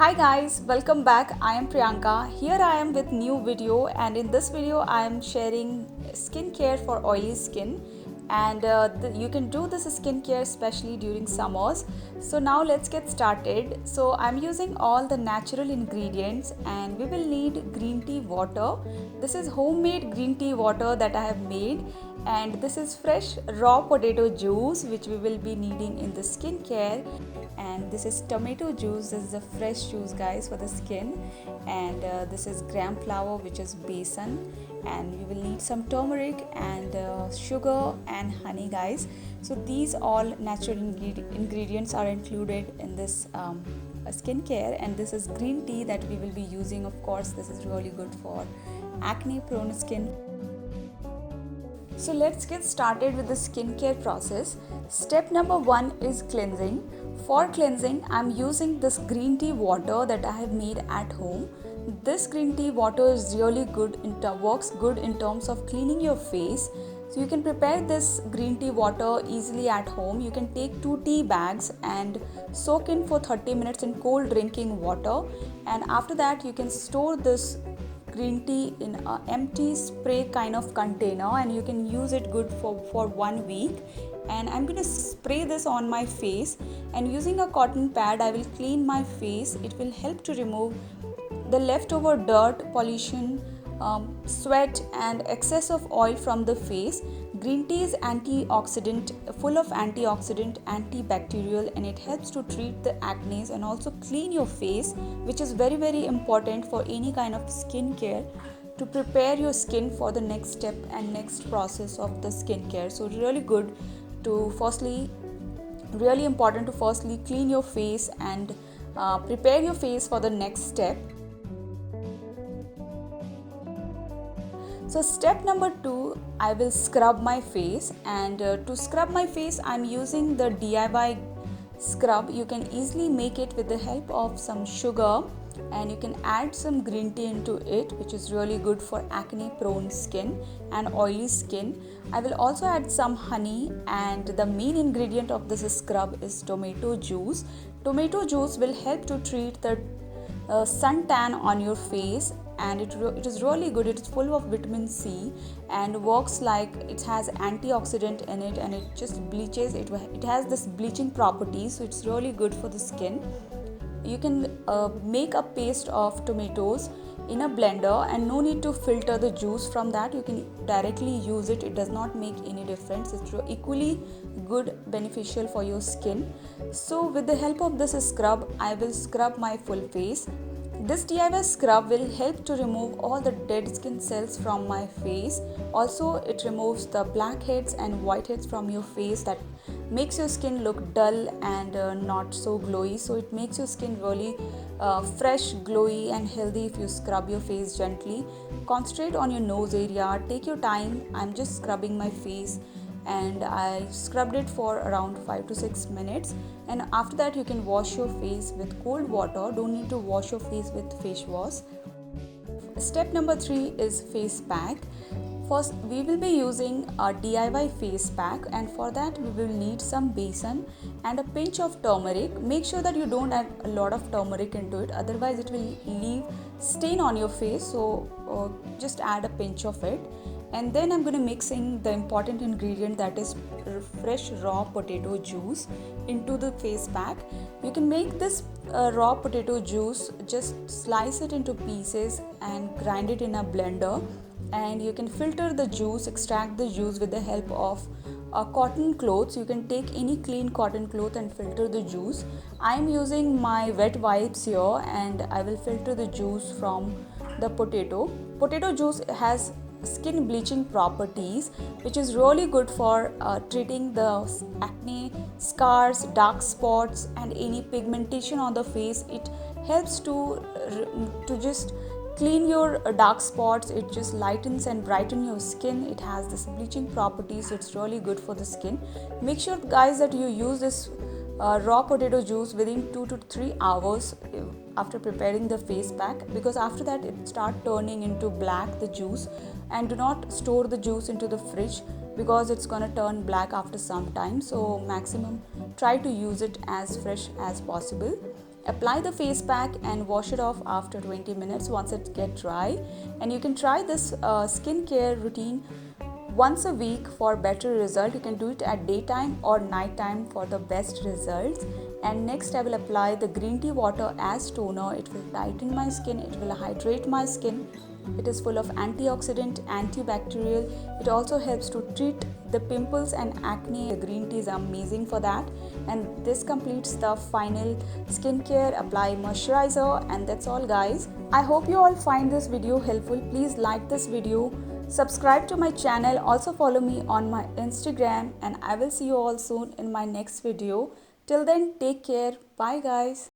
Hi guys, welcome back. I am Priyanka. Here I am with new video, and in this video I am sharing skincare for oily skin, and you can do this skincare especially during summers. So now let's get started. So I'm using all the natural ingredients, and we will need green tea water. This is homemade green tea water that I have made, and this is fresh raw potato juice which we will be needing in the skincare. And this is tomato juice. This is the fresh juice guys for the skin. And this is gram flour, which is besan, and we will need some turmeric and sugar and honey guys. So these all natural ingredients are included in this skincare. And this is green tea that we will be using. Of course, this is really good for acne prone skin. So let's get started with the skincare process. Step number 1 is cleansing. For cleansing, I'm using this green tea water that I have made at home. This green tea water is really good, works good in terms of cleaning your face. So you can prepare this green tea water easily at home. You can take 2 tea bags and soak in for 30 minutes in cold drinking water. And after that, you can store this green tea in an empty spray kind of container, and you can use it good for 1 week. And I'm going to spray this on my face, and using a cotton pad I will clean my face. It will help to remove the leftover dirt, pollution, sweat and excess of oil from the face. Green tea is antioxidant, full of antioxidant, antibacterial, and it helps to treat the acne and also clean your face, which is very important for any kind of skincare, to prepare your skin for the next step and next process of the skincare. So really good to really important to firstly clean your face and prepare your face for the next step. So step number 2, I will scrub my face, and to scrub my face I'm using the DIY scrub. You can easily make it with the help of some sugar, and you can add some green tea into it, which is really good for acne prone skin and oily skin. I will also add some honey, and the main ingredient of this scrub is tomato juice. Tomato juice will help to treat the suntan on your face, and it is really good. It is full of vitamin C and works like it has antioxidant in it, and it just bleaches. It has this bleaching properties, so it's really good for the skin. You can make a paste of tomatoes in a blender, and no need to filter the juice from that. You can directly use it. It does not make any difference. It's equally good, beneficial for your skin. So with the help of this scrub, I will scrub my full face. This DIY scrub will help to remove all the dead skin cells from my face. Also, it removes the blackheads and whiteheads from your face that makes your skin look dull and not so glowy. So it makes your skin really fresh, glowy and healthy if you scrub your face gently. Concentrate on your nose area. Take your time. I'm just scrubbing my face, and I scrubbed it for around 5 to 6 minutes. And after that, you can wash your face with cold water. Don't need to wash your face with face wash. Step number 3 is face pack. First, we will be using a DIY face pack, and for that we will need some besan and a pinch of turmeric. Make sure that you don't add a lot of turmeric into it, otherwise it will leave stain on your face. So just add a pinch of it. And then I'm going to mix in the important ingredient, that is fresh raw potato juice, into the face pack. You can make this raw potato juice, just slice it into pieces and grind it in a blender. And you can filter the juice, extract the juice with the help of a cotton cloth. You can take any clean cotton cloth and filter the juice. I'm using my wet wipes here, and I will filter the juice from the potato. Potato juice has skin bleaching properties, which is really good for treating the acne, scars, dark spots and any pigmentation on the face. It helps to just clean your dark spots. It just lightens and brighten your skin. It has this bleaching properties, so it's really good for the skin. Make sure guys that you use this raw potato juice within 2 to 3 hours after preparing the face pack, because after that it start turning into black, the juice. And do not store the juice into the fridge, because it's gonna turn black after some time. So maximum try to use it as fresh as possible. Apply the face pack and wash it off after 20 minutes once it gets dry. And you can try this skincare routine once a week for better result. You can do it at daytime or nighttime for the best results. And next I will apply the green tea water as toner. It will tighten my skin, it will hydrate my skin. It is full of antioxidant, antibacterial. It also helps to treat the pimples and acne. The green tea is amazing for that. And this completes the final skincare. Apply moisturizer, and that's all guys. I hope you all find this video helpful. Please like this video, subscribe to my channel, also follow me on my Instagram, and I will see you all soon in my next video. Till then, take care. Bye guys.